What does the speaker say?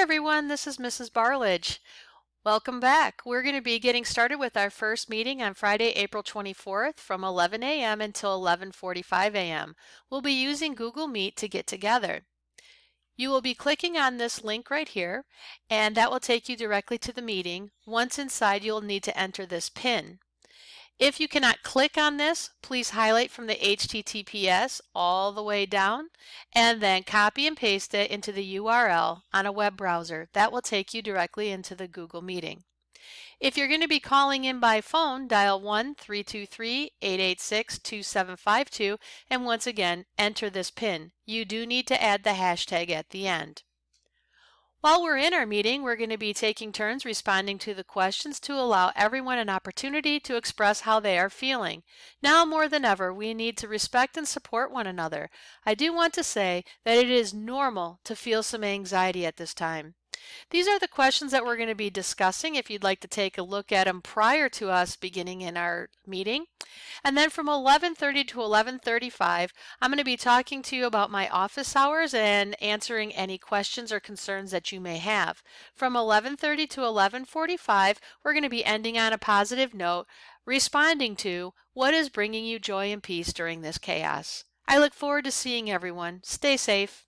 everyone, this is Mrs. Barledge. Welcome back. We're going to be getting started with our first meeting on Friday, April 24th from 11 a.m. until 11:45 a.m. We'll be using Google Meet to get together. You will be clicking on this link right here, and that will take you directly to the meeting. Once inside, you'll need to enter this PIN. If you cannot click on this, please highlight from the HTTPS all the way down and then copy and paste it into the URL on a web browser. That will take you directly into the Google meeting. If you're going to be calling in by phone, dial 1-323-886-2752 and once again, enter this PIN. You do need to add the hashtag at the end. While we're in our meeting, we're going to be taking turns responding to the questions to allow everyone an opportunity to express how they are feeling. Now more than ever, we need to respect and support one another. I do want to say that it is normal to feel some anxiety at this time. These are the questions that we're going to be discussing if you'd like to take a look at them prior to us beginning in our meeting. And then from 11:30 to 11:35, I'm going to be talking to you about my office hours and answering any questions or concerns that you may have. From 11:30 to 11:45, we're going to be ending on a positive note, responding to what is bringing you joy and peace during this chaos. I look forward to seeing everyone. Stay safe.